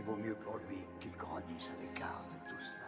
Il vaut mieux pour lui qu'il grandisse à l'écart de tout cela.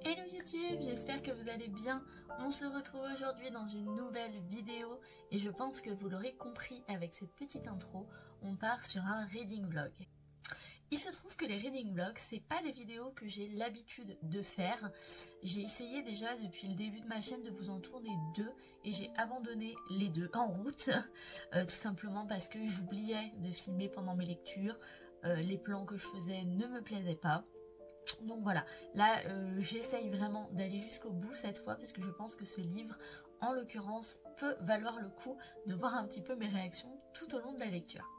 Hello YouTube, j'espère que vous allez bien. On se retrouve aujourd'hui dans une nouvelle vidéo et je pense que vous l'aurez compris avec cette petite intro, on part sur un reading vlog. Il se trouve que les reading vlogs, c'est pas des vidéos que j'ai l'habitude de faire. J'ai essayé déjà depuis le début de ma chaîne de vous en tourner deux et j'ai abandonné les deux en route, tout simplement parce que j'oubliais de filmer pendant mes lectures, les plans que je faisais ne me plaisaient pas. Donc voilà, là j'essaye vraiment d'aller jusqu'au bout cette fois parce que je pense que ce livre en l'occurrence peut valoir le coup de voir un petit peu mes réactions tout au long de la lecture.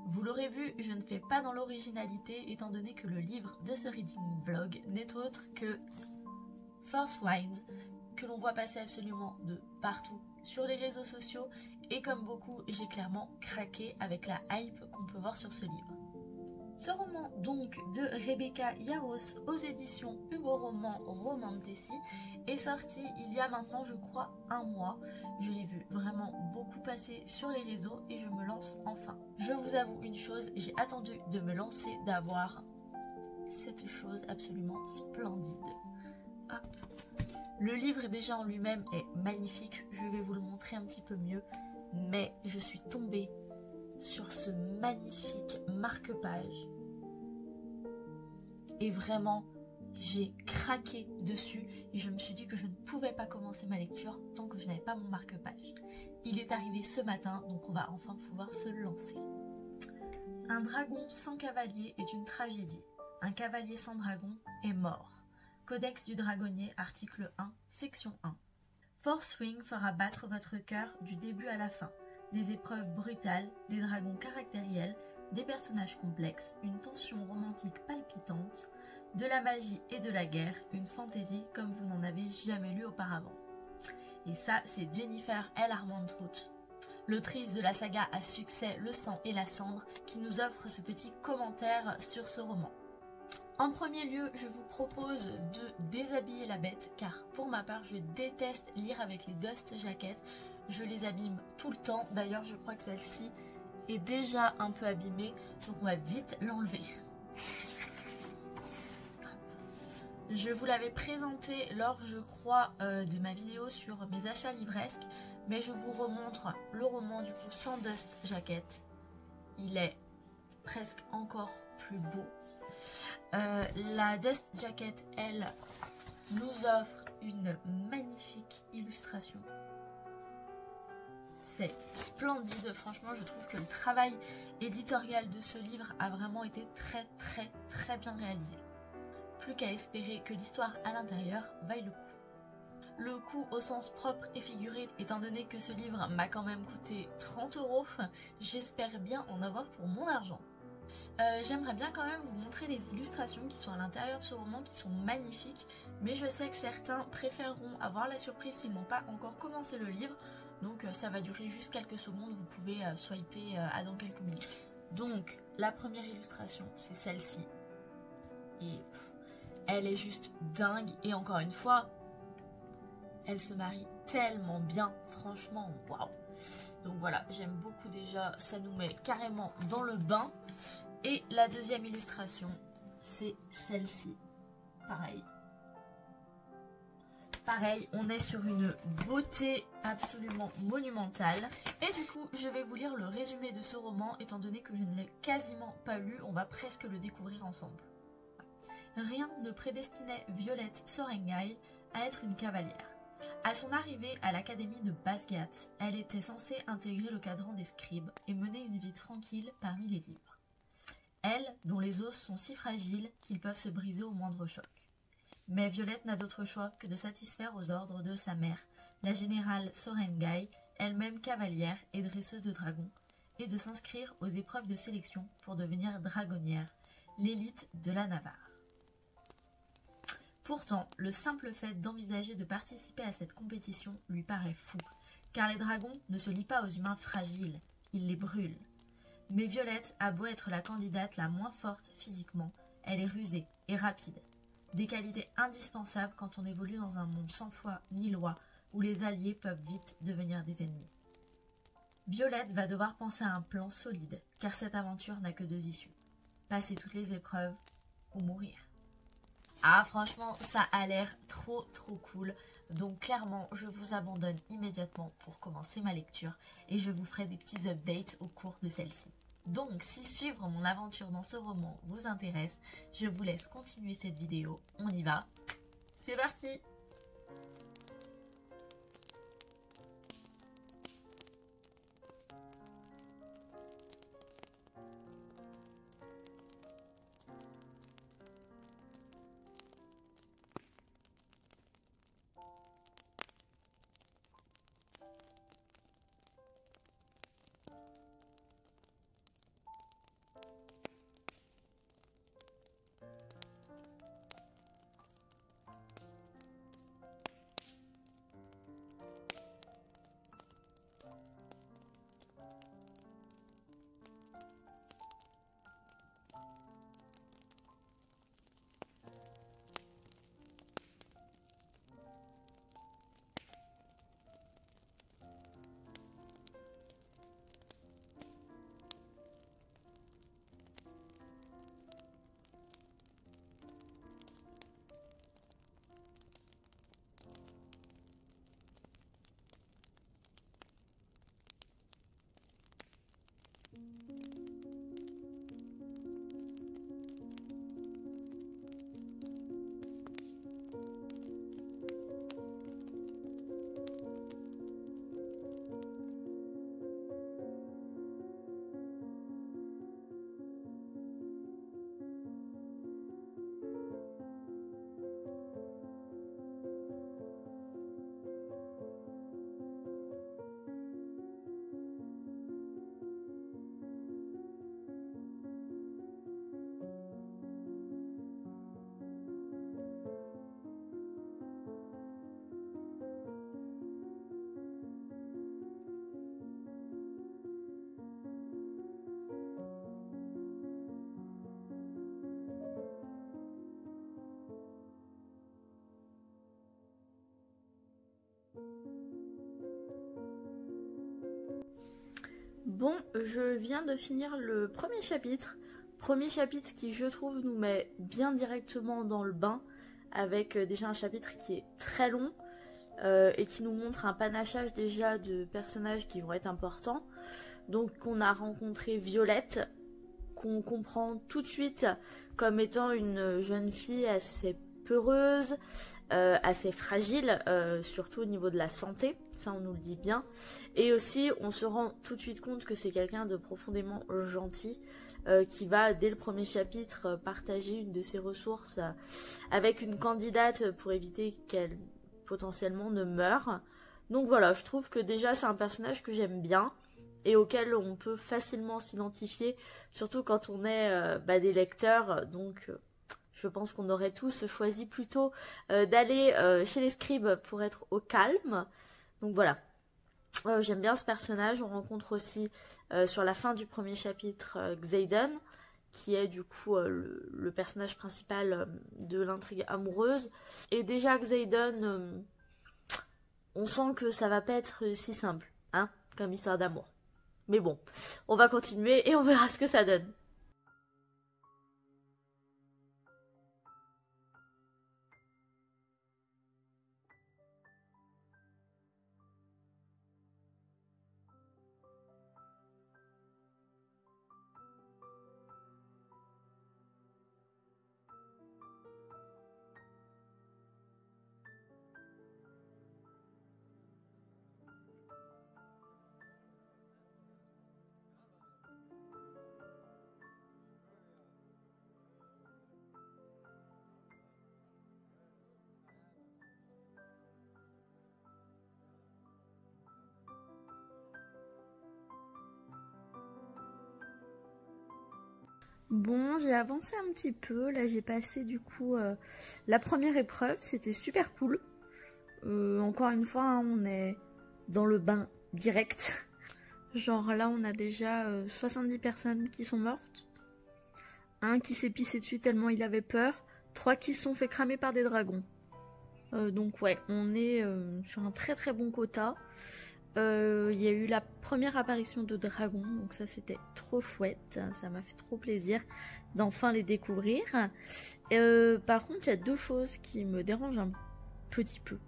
Vous l'aurez vu, je ne fais pas dans l'originalité étant donné que le livre de ce reading vlog n'est autre que Fourth Wind, que l'on voit passer absolument de partout sur les réseaux sociaux et comme beaucoup j'ai clairement craqué avec la hype qu'on peut voir sur ce livre. Ce roman donc de Rebecca Yarros aux éditions Hugo Roman Romantessi est sorti il y a maintenant je crois un mois. Je l'ai vu vraiment beaucoup passer sur les réseaux et je me lance enfin. Je vous avoue une chose, j'ai attendu de me lancer d'avoir cette chose absolument splendide. Hop. Le livre déjà en lui-même est magnifique, je vais vous le montrer un petit peu mieux, mais je suis tombée sur ce magnifique marque-page et vraiment j'ai craqué dessus et je me suis dit que je ne pouvais pas commencer ma lecture tant que je n'avais pas mon marque-page. Il est arrivé ce matin donc on va enfin pouvoir se lancer. Un dragon sans cavalier est une tragédie. Un cavalier sans dragon est mort. Codex du dragonnier, article 1, section 1. Fourth Wing fera battre votre cœur du début à la fin. Des épreuves brutales, des dragons caractériels, des personnages complexes, une tension romantique palpitante, de la magie et de la guerre, une fantaisie comme vous n'en avez jamais lu auparavant. Et ça, c'est Jennifer L. Armentrout, l'autrice de la saga à succès Le sang et la cendre, qui nous offre ce petit commentaire sur ce roman. En premier lieu, je vous propose de déshabiller la bête, car pour ma part, je déteste lire avec les dust jackets. Je les abîme tout le temps. D'ailleurs, je crois que celle-ci est déjà un peu abîmée, donc on va vite l'enlever. Je vous l'avais présenté lors, je crois, de ma vidéo sur mes achats livresques, mais je vous remontre le roman du coup sans dust jacket. Il est presque encore plus beau. La dust jacket, elle, nous offre une magnifique illustration. C'est splendide, franchement je trouve que le travail éditorial de ce livre a vraiment été très bien réalisé. Plus qu'à espérer que l'histoire à l'intérieur vaille le coup. Le coût au sens propre et figuré, étant donné que ce livre m'a quand même coûté 30 €, j'espère bien en avoir pour mon argent. J'aimerais bien quand même vous montrer les illustrations qui sont à l'intérieur de ce roman qui sont magnifiques, mais je sais que certains préféreront avoir la surprise s'ils n'ont pas encore commencé le livre, donc ça va durer juste quelques secondes, vous pouvez swiper à dans quelques minutes. Donc la première illustration c'est celle-ci et elle est juste dingue et encore une fois elle se marie tellement bien, franchement waouh. Donc voilà, j'aime beaucoup déjà, ça nous met carrément dans le bain. Et la deuxième illustration, c'est celle-ci. Pareil. Pareil, on est sur une beauté absolument monumentale. Et du coup, je vais vous lire le résumé de ce roman, étant donné que je ne l'ai quasiment pas lu. On va presque le découvrir ensemble. Rien ne prédestinait Violette Sorrengail à être une cavalière. À son arrivée à l'académie de Basgiath, elle était censée intégrer le cadran des scribes et mener une vie tranquille parmi les livres. Elle, dont les os sont si fragiles qu'ils peuvent se briser au moindre choc. Mais Violette n'a d'autre choix que de satisfaire aux ordres de sa mère, la générale Sorengai, elle-même cavalière et dresseuse de dragons, et de s'inscrire aux épreuves de sélection pour devenir dragonnière, l'élite de la Navarre. Pourtant, le simple fait d'envisager de participer à cette compétition lui paraît fou, car les dragons ne se lient pas aux humains fragiles, ils les brûlent. Mais Violette a beau être la candidate la moins forte physiquement, elle est rusée et rapide. Des qualités indispensables quand on évolue dans un monde sans foi ni loi, où les alliés peuvent vite devenir des ennemis. Violette va devoir penser à un plan solide, car cette aventure n'a que deux issues. Passer toutes les épreuves ou mourir. Ah franchement, ça a l'air trop cool. Donc clairement, je vous abandonne immédiatement pour commencer ma lecture et je vous ferai des petits updates au cours de celle-ci. Donc si suivre mon aventure dans ce roman vous intéresse, je vous laisse continuer cette vidéo. On y va. C'est parti! Bon, je viens de finir le premier chapitre. Premier chapitre qui, je trouve, nous met bien directement dans le bain, avec déjà un chapitre qui est très long et qui nous montre un panachage déjà de personnages qui vont être importants. Donc on a rencontré Violette, qu'on comprend tout de suite comme étant une jeune fille assez peureuse, assez fragile, surtout au niveau de la santé, ça on nous le dit bien. Et aussi on se rend tout de suite compte que c'est quelqu'un de profondément gentil, qui va dès le premier chapitre partager une de ses ressources avec une candidate pour éviter qu'elle potentiellement ne meure. Donc voilà, je trouve que déjà c'est un personnage que j'aime bien et auquel on peut facilement s'identifier, surtout quand on est des lecteurs. Donc je pense qu'on aurait tous choisi plutôt d'aller chez les scribes pour être au calme. Donc voilà, j'aime bien ce personnage. On rencontre aussi sur la fin du premier chapitre Xaden, qui est du coup le personnage principal de l'intrigue amoureuse. Et déjà Xaden, on sent que ça va pas être si simple, hein, comme histoire d'amour. Mais bon, on va continuer et on verra ce que ça donne. Bon, j'ai avancé un petit peu. Là, j'ai passé du coup la première épreuve. C'était super cool. Encore une fois, hein, on est dans le bain direct. Genre là, on a déjà 70 personnes qui sont mortes. Un qui s'est pissé dessus tellement il avait peur. 3 qui se sont fait cramer par des dragons. Donc ouais, on est sur un très très bon quota. Il y a eu la première apparition de dragons, donc ça c'était trop chouette, ça m'a fait trop plaisir d'enfin les découvrir. Par contre, il y a deux choses qui me dérangent un petit peu.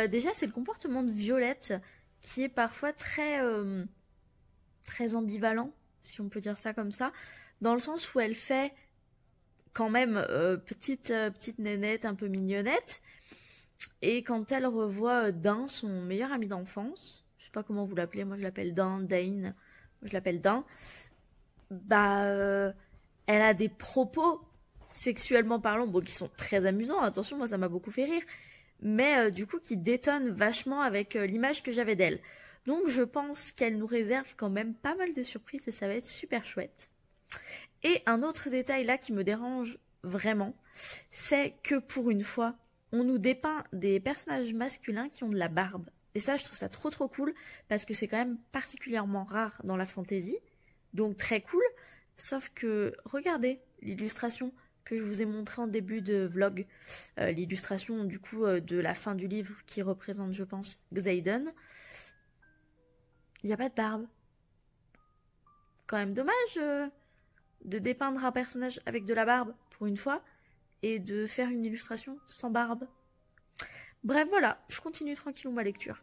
Déjà, c'est le comportement de Violette qui est parfois très ambivalent, si on peut dire ça comme ça, dans le sens où elle fait quand même petite nénette un peu mignonnette. Et quand elle revoit Dain, son meilleur ami d'enfance, je sais pas comment vous l'appelez, moi je l'appelle Dain, Dane, je l'appelle Dain, bah elle a des propos sexuellement parlant, bon qui sont très amusants, attention, moi ça m'a beaucoup fait rire, mais du coup qui détonnent vachement avec l'image que j'avais d'elle. Donc je pense qu'elle nous réserve quand même pas mal de surprises et ça va être super chouette. Et un autre détail là qui me dérange vraiment, c'est que pour une fois, on nous dépeint des personnages masculins qui ont de la barbe. Et ça, je trouve ça trop trop cool, parce que c'est quand même particulièrement rare dans la fantasy. Donc très cool, sauf que, regardez l'illustration que je vous ai montrée en début de vlog. L'illustration du coup de la fin du livre qui représente, je pense, Xaden. Il n'y a pas de barbe. Quand même dommage de dépeindre un personnage avec de la barbe, pour une fois, et de faire une illustration sans barbe. Bref, voilà, je continue tranquillement ma lecture.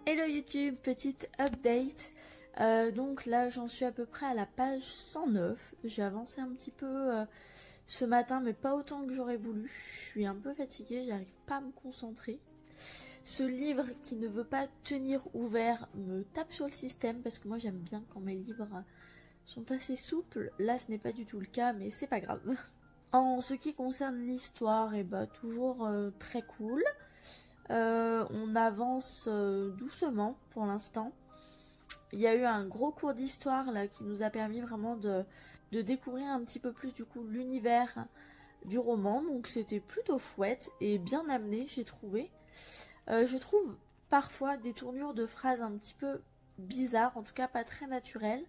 Hello YouTube, petite update. Donc là j'en suis à peu près à la page 109. J'ai avancé un petit peu ce matin mais pas autant que j'aurais voulu. Je suis un peu fatiguée, j'arrive pas à me concentrer. Ce livre qui ne veut pas tenir ouvert me tape sur le système parce que moi j'aime bien quand mes livres sont assez souples. Là ce n'est pas du tout le cas mais c'est pas grave. En ce qui concerne l'histoire, et bah toujours très cool. On avance doucement pour l'instant. Il y a eu un gros cours d'histoire là qui nous a permis vraiment de découvrir un petit peu plus du coup l'univers du roman. Donc c'était plutôt chouette et bien amené, j'ai trouvé. Je trouve parfois des tournures de phrases un petit peu bizarres, en tout cas pas très naturelles.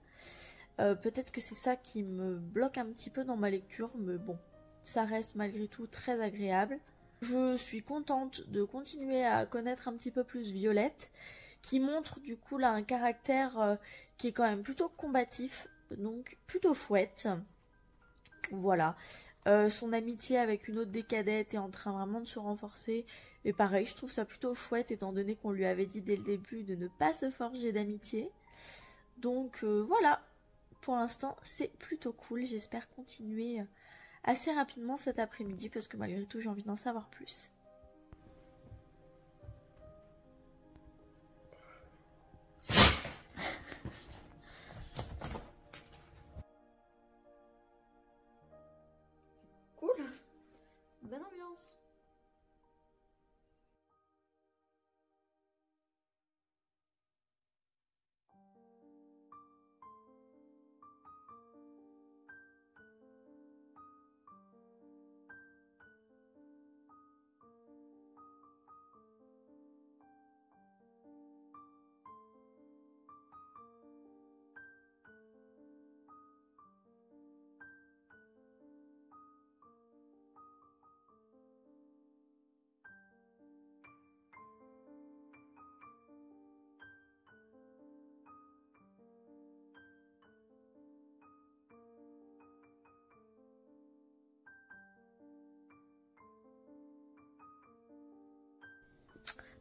Peut-être que c'est ça qui me bloque un petit peu dans ma lecture, mais bon, ça reste malgré tout très agréable. Je suis contente de continuer à connaître un petit peu plus Violette, qui montre du coup là un caractère qui est quand même plutôt combatif, donc plutôt chouette. Voilà. Son amitié avec une autre des cadettes est en train vraiment de se renforcer. Et pareil, je trouve ça plutôt chouette étant donné qu'on lui avait dit dès le début de ne pas se forger d'amitié. Donc voilà, pour l'instant c'est plutôt cool, j'espère continuer assez rapidement cet après-midi parce que malgré tout j'ai envie d'en savoir plus. Cool, bonne ambiance.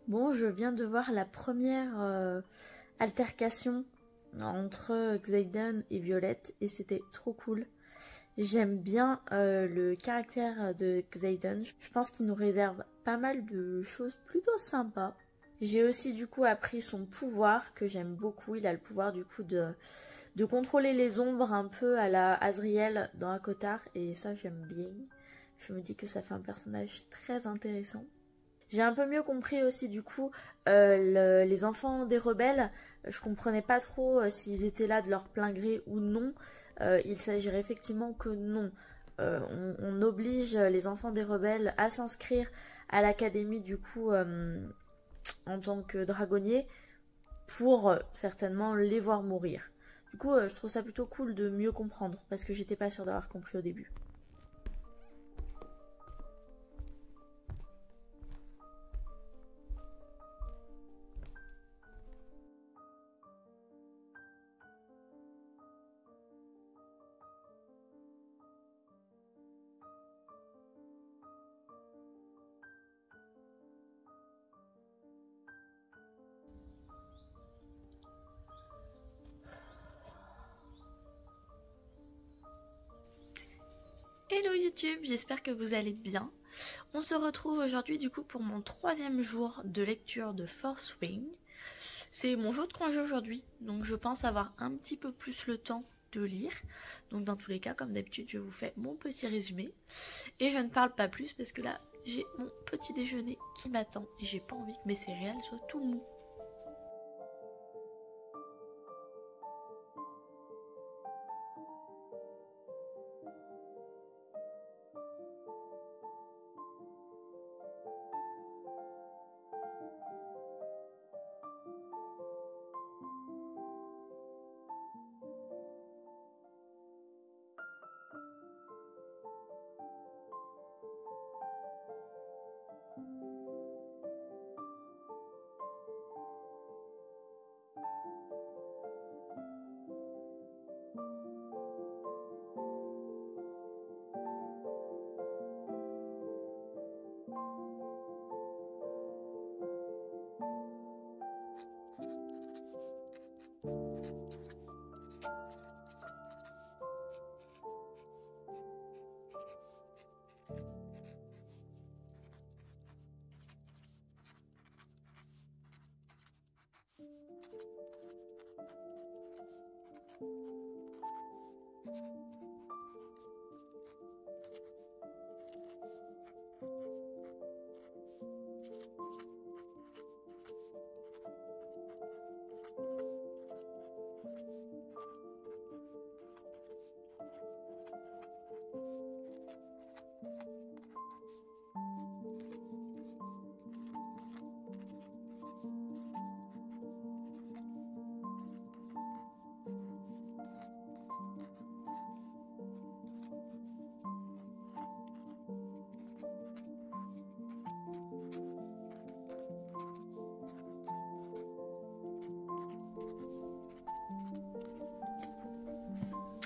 Bon, je viens de voir la première altercation entre Xaden et Violette et c'était trop cool. J'aime bien le caractère de Xaden. Je pense qu'il nous réserve pas mal de choses plutôt sympas. J'ai aussi du coup appris son pouvoir que j'aime beaucoup. Il a le pouvoir du coup de contrôler les ombres un peu à la Azriel dans Akotar et ça j'aime bien. Je me dis que ça fait un personnage très intéressant. J'ai un peu mieux compris aussi du coup les enfants des rebelles. Je comprenais pas trop s'ils étaient là de leur plein gré ou non. Il s'agirait effectivement que non. On oblige les enfants des rebelles à s'inscrire à l'académie du coup en tant que dragonnier pour certainement les voir mourir. Du coup je trouve ça plutôt cool de mieux comprendre parce que j'étais pas sûre d'avoir compris au début. Hello YouTube, j'espère que vous allez bien. On se retrouve aujourd'hui du coup pour mon 3e jour de lecture de Fourth Wing. C'est mon jour de congé aujourd'hui, donc je pense avoir un petit peu plus le temps de lire. Donc dans tous les cas, comme d'habitude, je vous fais mon petit résumé. Et je ne parle pas plus parce que là, j'ai mon petit déjeuner qui m'attend. Et j'ai pas envie que mes céréales soient tout mous.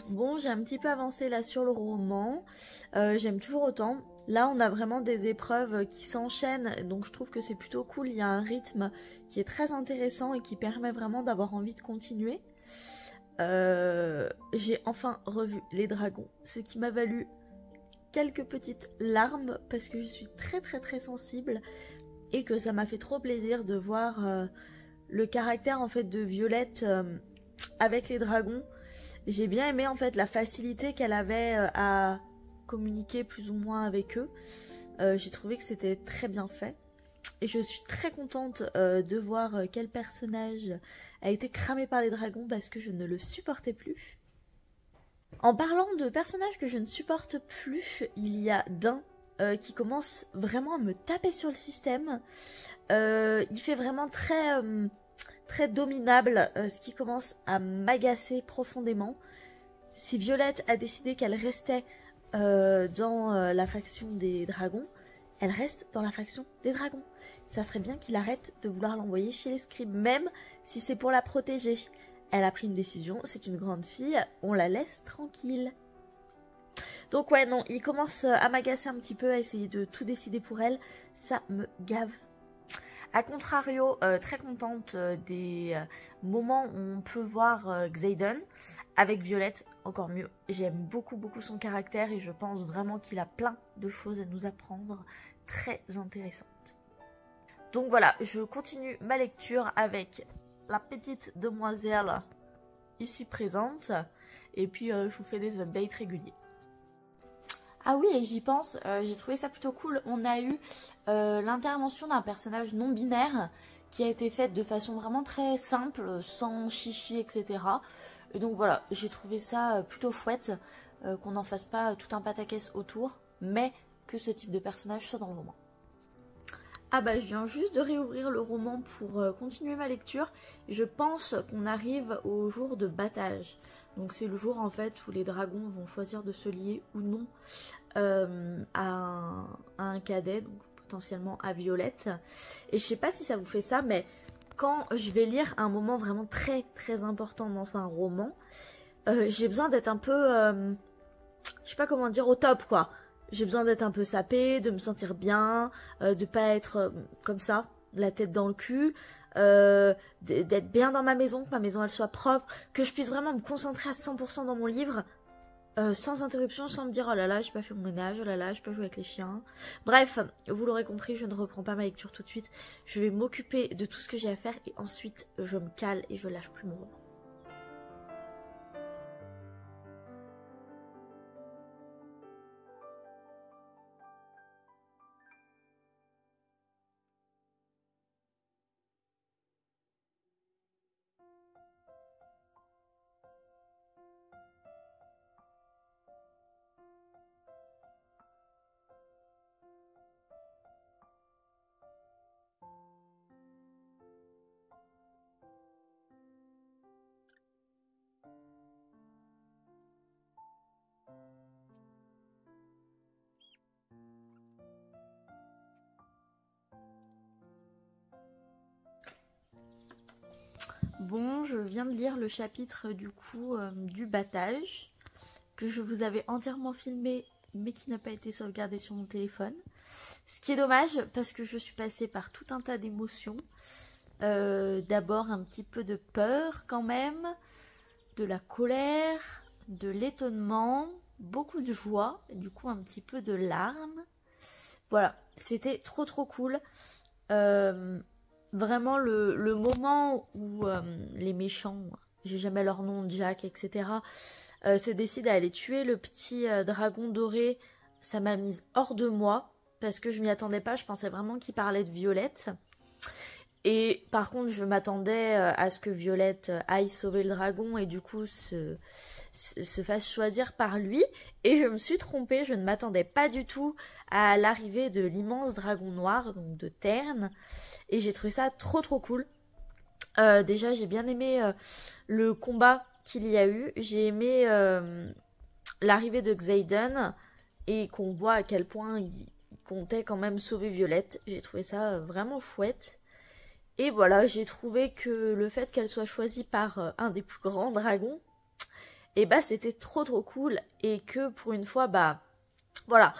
Bon, j'ai un petit peu avancé là sur le roman, j'aime toujours autant. Là on a vraiment des épreuves qui s'enchaînent, donc je trouve que c'est plutôt cool, il y a un rythme qui est très intéressant et qui permet vraiment d'avoir envie de continuer. J'ai enfin revu les dragons, ce qui m'a valu quelques petites larmes parce que je suis très sensible et que ça m'a fait trop plaisir de voir le caractère en fait de Violette avec les dragons. J'ai bien aimé en fait la facilité qu'elle avait à communiquer plus ou moins avec eux. J'ai trouvé que c'était très bien fait. Et je suis très contente de voir quel personnage a été cramé par les dragons parce que je ne le supportais plus. En parlant de personnages que je ne supporte plus, il y a Dain qui commence vraiment à me taper sur le système. Il fait vraiment très dominable, ce qui commence à m'agacer profondément. Si Violette a décidé qu'elle restait dans la faction des dragons, elle reste dans la faction des dragons. Ça serait bien qu'il arrête de vouloir l'envoyer chez les scribes, même si c'est pour la protéger. Elle a pris une décision, c'est une grande fille, on la laisse tranquille. Donc ouais, non, il commence à m'agacer un petit peu, à essayer de tout décider pour elle. Ça me gave. A contrario, très contente des moments où on peut voir Xaden avec Violette, encore mieux. J'aime beaucoup son caractère et je pense vraiment qu'il a plein de choses à nous apprendre très intéressantes. Donc voilà, je continue ma lecture avec la petite demoiselle ici présente et puis je vous fais des updates réguliers. Ah oui, et j'y pense, j'ai trouvé ça plutôt cool. On a eu l'intervention d'un personnage non binaire qui a été faite de façon vraiment très simple, sans chichi, etc. Et donc voilà, j'ai trouvé ça plutôt chouette qu'on n'en fasse pas tout un pataquès autour, mais que ce type de personnage soit dans le roman. Ah bah je viens juste de réouvrir le roman pour continuer ma lecture. Je pense qu'on arrive au jour de battage. Donc c'est le jour en fait où les dragons vont choisir de se lier ou non à un cadet, donc potentiellement à Violette. Et je sais pas si ça vous fait ça, mais quand je vais lire un moment vraiment très important dans un roman, j'ai besoin d'être un peu, je sais pas comment dire, au top quoi. J'ai besoin d'être un peu sapée, de me sentir bien, de pas être comme ça, la tête dans le cul, d'être bien dans ma maison, que ma maison elle soit propre, que je puisse vraiment me concentrer à 100% dans mon livre, sans interruption, sans me dire oh là là j'ai pas fait mon ménage, oh là là j'ai pas joué avec les chiens. Bref, vous l'aurez compris, je ne reprends pas ma lecture tout de suite, je vais m'occuper de tout ce que j'ai à faire et ensuite je me cale et je lâche plus mon roman. Bon, je viens de lire le chapitre du coup du battage que je vous avais entièrement filmé mais qui n'a pas été sauvegardé sur mon téléphone. Ce qui est dommage parce que je suis passée par tout un tas d'émotions. D'abord un petit peu de peur quand même, de la colère, de l'étonnement, beaucoup de joie, et du coup un petit peu de larmes. Voilà, c'était trop cool. Vraiment le moment où les méchants, j'ai jamais leur nom, Jack, etc., se décident à aller tuer le petit dragon doré, ça m'a mise hors de moi, parce que je m'y attendais pas, je pensais vraiment qu'il parlait de Violette. Et par contre, je m'attendais à ce que Violette aille sauver le dragon et du coup se fasse choisir par lui. Et je me suis trompée, je ne m'attendais pas du tout à l'arrivée de l'immense dragon noir, donc de Terne. Et j'ai trouvé ça trop cool. Déjà, j'ai bien aimé le combat qu'il y a eu. J'ai aimé l'arrivée de Xaden et qu'on voit à quel point il comptait quand même sauver Violette. J'ai trouvé ça vraiment chouette. Et voilà, j'ai trouvé que le fait qu'elle soit choisie par un des plus grands dragons, et bah c'était trop cool. Et que pour une fois, bah voilà,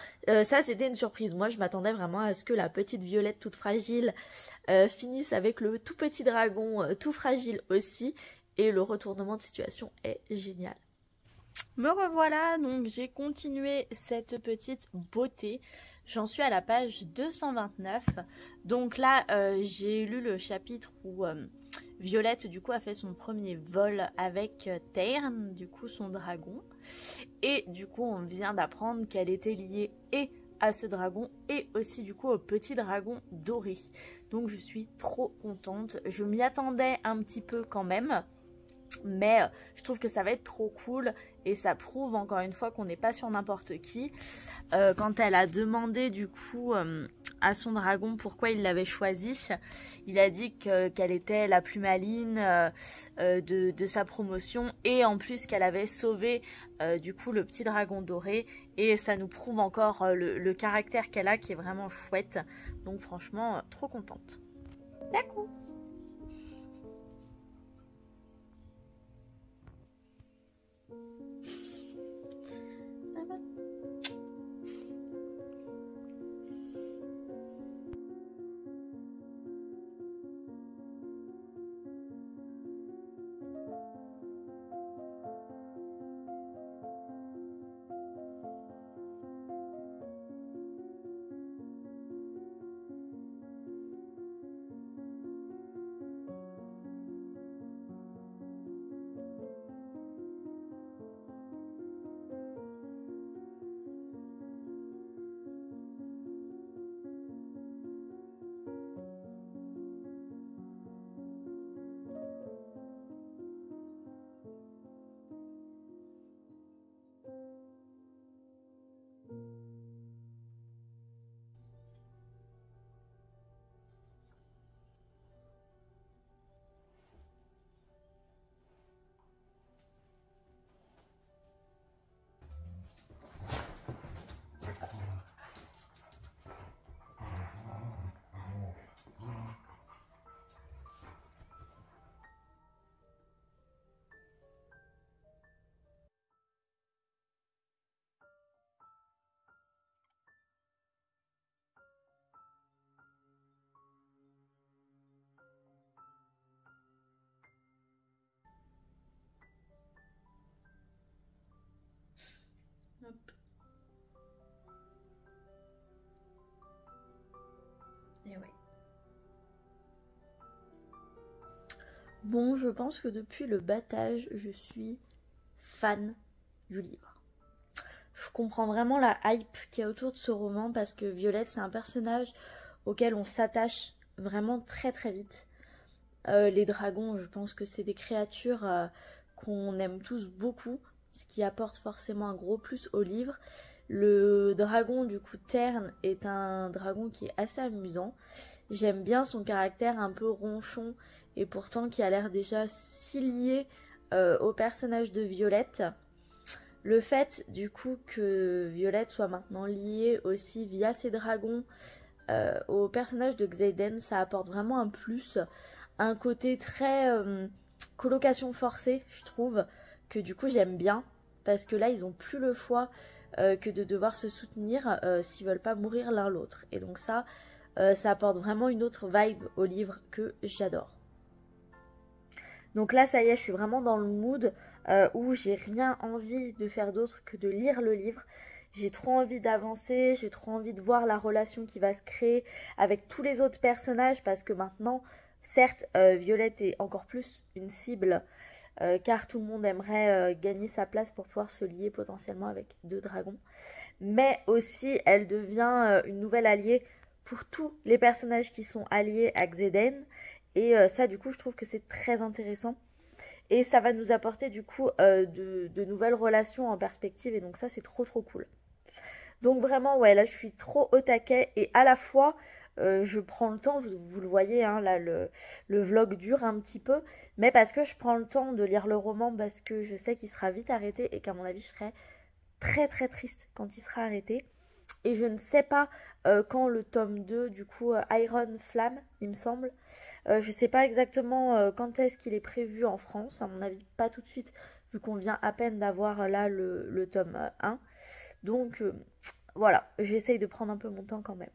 ça c'était une surprise. Moi je m'attendais vraiment à ce que la petite Violette toute fragile finisse avec le tout petit dragon tout fragile aussi. Et le retournement de situation est génial. Me revoilà, donc j'ai continué cette petite beauté. J'en suis à la page 229. Donc là, j'ai lu le chapitre où Violette, du coup, a fait son premier vol avec Terne, du coup, son dragon. Et du coup, on vient d'apprendre qu'elle était liée et à ce dragon et aussi, du coup, au petit dragon doré. Donc, je suis trop contente. Je m'y attendais un petit peu quand même. Mais je trouve que ça va être trop cool et ça prouve encore une fois qu'on n'est pas sur n'importe qui. Quand elle a demandé du coup à son dragon pourquoi il l'avait choisi, il a dit qu'elle était la plus maligne de sa promotion et en plus qu'elle avait sauvé du coup le petit dragon doré et ça nous prouve encore le caractère qu'elle a qui est vraiment chouette. Donc franchement trop contente. D'accord. Et ouais. Bon, je pense que depuis le battage, je suis fan du livre. Je comprends vraiment la hype qu'il y a autour de ce roman parce que Violette, c'est un personnage auquel on s'attache vraiment très très vite. Les dragons, je pense que c'est des créatures qu'on aime tous beaucoup, ce qui apporte forcément un gros plus au livre. Le dragon du coup Terne est un dragon qui est assez amusant. J'aime bien son caractère un peu ronchon et pourtant qui a l'air déjà si lié au personnage de Violette. Le fait du coup que Violette soit maintenant liée aussi via ses dragons au personnage de Xaden, ça apporte vraiment un plus, un côté très colocation forcée, je trouve, que du coup j'aime bien, parce que là ils ont plus le choix que de devoir se soutenir s'ils veulent pas mourir l'un l'autre. Et donc ça apporte vraiment une autre vibe au livre que j'adore. Donc là ça y est, je suis vraiment dans le mood où j'ai rien envie de faire d'autre que de lire le livre. J'ai trop envie d'avancer, j'ai trop envie de voir la relation qui va se créer avec tous les autres personnages parce que maintenant, certes, Violette est encore plus une cible car tout le monde aimerait gagner sa place pour pouvoir se lier potentiellement avec 2 dragons. Mais aussi, elle devient une nouvelle alliée pour tous les personnages qui sont alliés à Xaden. Et ça, du coup, je trouve que c'est très intéressant. Et ça va nous apporter du coup de nouvelles relations en perspective. Et donc ça, c'est trop trop cool. Donc vraiment, ouais, là, je suis trop au taquet. Et à la fois, je prends le temps, vous le voyez, hein, là, le vlog dure un petit peu. Mais parce que je prends le temps de lire le roman, parce que je sais qu'il sera vite arrêté. Et qu'à mon avis, je serai très très triste quand il sera arrêté. Et je ne sais pas quand le tome 2, du coup, Iron Flamme, il me semble. Je ne sais pas exactement quand est-ce qu'il est prévu en France. À mon avis, pas tout de suite, vu qu'on vient à peine d'avoir là le tome 1. Donc, voilà, j'essaye de prendre un peu mon temps quand même.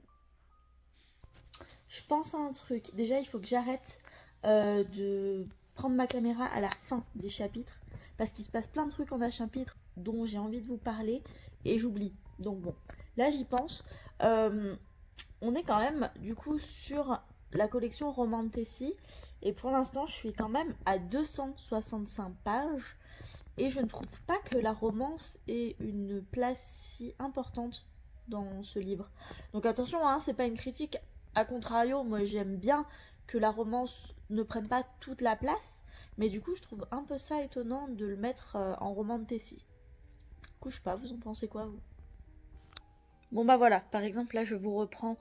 Je pense à un truc. Déjà, il faut que j'arrête de prendre ma caméra à la fin des chapitres. Parce qu'il se passe plein de trucs en un chapitre dont j'ai envie de vous parler et j'oublie. Donc bon, là j'y pense. On est quand même du coup sur la collection Romantasy et pour l'instant je suis quand même à 265 pages et je ne trouve pas que la romance ait une place si importante dans ce livre. Donc attention, hein, c'est pas une critique. A contrario, moi j'aime bien que la romance ne prenne pas toute la place, mais du coup je trouve un peu ça étonnant de le mettre en Romantasy. Du coup je sais pas, vous en pensez quoi vous? Bon bah voilà, par exemple là je vous reprends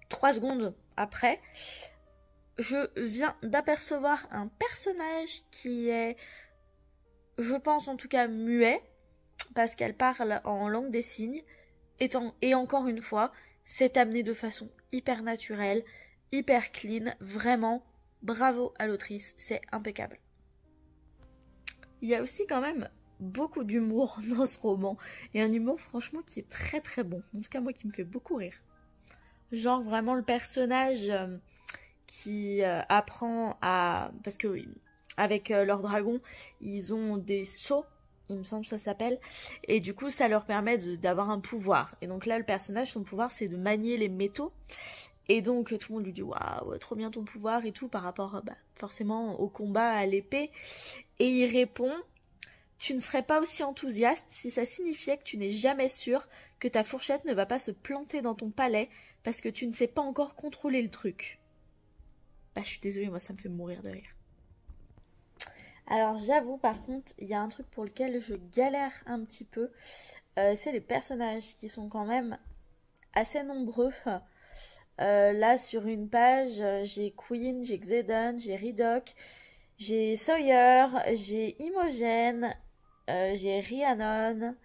3 secondes après. Je viens d'apercevoir un personnage qui est, je pense en tout cas muet, parce qu'elle parle en langue des signes, et encore une fois, c'est amené de façon hyper naturelle, hyper clean, vraiment, bravo à l'autrice, c'est impeccable. Il y a aussi quand même beaucoup d'humour dans ce roman, et un humour franchement qui est très très bon, en tout cas moi qui me fait beaucoup rire. Genre vraiment le personnage qui apprend à... Parce que avec leur dragon, ils ont des sceaux, il me semble que ça s'appelle, et du coup ça leur permet d'avoir un pouvoir. Et donc là le personnage, son pouvoir c'est de manier les métaux. Et donc tout le monde lui dit waouh, trop bien ton pouvoir et tout par rapport forcément au combat à l'épée. Et il répond: tu ne serais pas aussi enthousiaste si ça signifiait que tu n'es jamais sûr que ta fourchette ne va pas se planter dans ton palais parce que tu ne sais pas encore contrôler le truc. Bah je suis désolée, moi ça me fait mourir de rire. Alors j'avoue par contre, il y a un truc pour lequel je galère un petit peu. C'est les personnages qui sont quand même assez nombreux. Là sur une page, j'ai Queen, j'ai Xaden, j'ai Ridoc, j'ai Sawyer, j'ai Imogen, j'ai Rhiannon,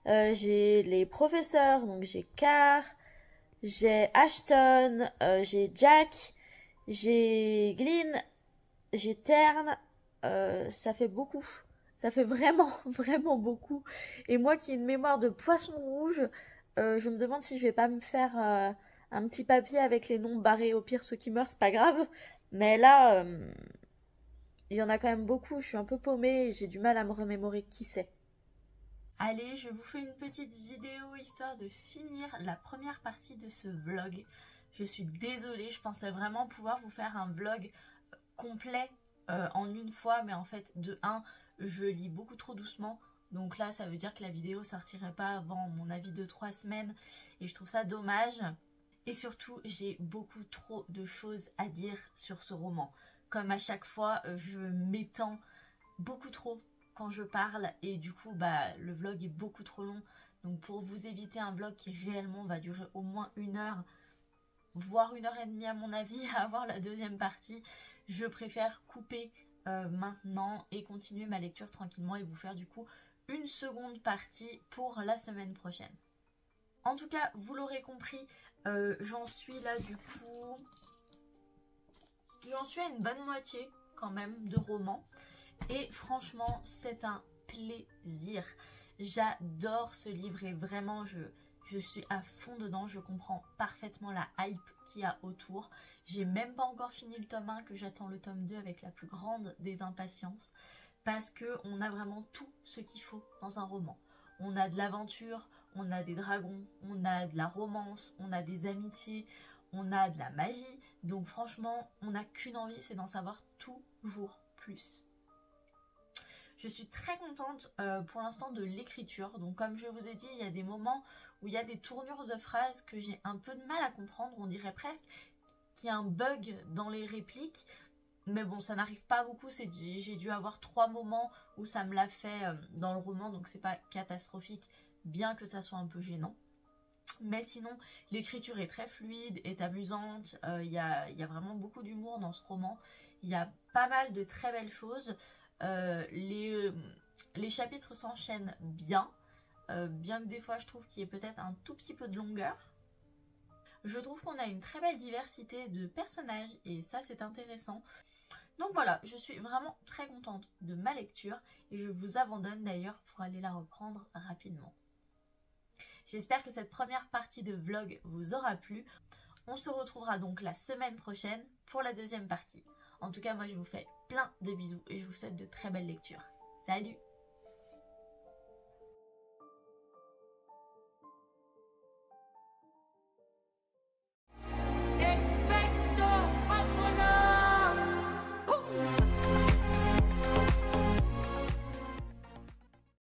j'ai les professeurs, donc j'ai Car, j'ai Ashton, j'ai Jack, j'ai Glynn, j'ai Terne, ça fait beaucoup. Ça fait vraiment, vraiment beaucoup. Et moi qui ai une mémoire de poisson rouge, je me demande si je vais pas me faire un petit papier avec les noms barrés. Au pire, ceux qui meurent, c'est pas grave. Mais là, il y en a quand même beaucoup. Je suis un peu paumée et j'ai du mal à me remémorer qui c'est. Allez, je vous fais une petite vidéo histoire de finir la première partie de ce vlog. Je suis désolée, je pensais vraiment pouvoir vous faire un vlog complet en une fois, mais en fait de 1, je lis beaucoup trop doucement. Donc là, ça veut dire que la vidéo sortirait pas avant, mon avis, 2-3 semaines. Et je trouve ça dommage. Et surtout, j'ai beaucoup trop de choses à dire sur ce roman. Comme à chaque fois, je m'étends beaucoup trop quand je parle. Et du coup, le vlog est beaucoup trop long. Donc pour vous éviter un vlog qui réellement va durer au moins 1 heure, voire 1h30 à mon avis, à avoir la deuxième partie, je préfère couper maintenant et continuer ma lecture tranquillement et vous faire du coup une seconde partie pour la semaine prochaine. En tout cas, vous l'aurez compris, j'en suis là du coup... J'en suis à une bonne moitié quand même de roman. Et franchement, c'est un plaisir. J'adore ce livre et vraiment, je suis à fond dedans. Je comprends parfaitement la hype qu'il y a autour. J'ai même pas encore fini le tome 1 que j'attends le tome 2 avec la plus grande des impatiences. Parce qu'on a vraiment tout ce qu'il faut dans un roman. On a de l'aventure, on a des dragons, on a de la romance, on a des amitiés, on a de la magie. Donc franchement, on n'a qu'une envie, c'est d'en savoir toujours plus. Je suis très contente pour l'instant de l'écriture. Donc comme je vous ai dit, il y a des moments où il y a des tournures de phrases que j'ai un peu de mal à comprendre. On dirait presque qu'il y a un bug dans les répliques. Mais bon, ça n'arrive pas beaucoup, j'ai dû avoir 3 moments où ça me l'a fait dans le roman, donc c'est pas catastrophique, bien que ça soit un peu gênant. Mais sinon, l'écriture est très fluide, est amusante, il y a vraiment beaucoup d'humour dans ce roman, il y a pas mal de très belles choses, les chapitres s'enchaînent bien, bien que des fois je trouve qu'il y ait peut-être un tout petit peu de longueur. Je trouve qu'on a une très belle diversité de personnages et ça c'est intéressant. Donc voilà, je suis vraiment très contente de ma lecture et je vous abandonne d'ailleurs pour aller la reprendre rapidement. J'espère que cette première partie de vlog vous aura plu. On se retrouvera donc la semaine prochaine pour la deuxième partie. En tout cas, moi je vous fais plein de bisous et je vous souhaite de très belles lectures. Salut!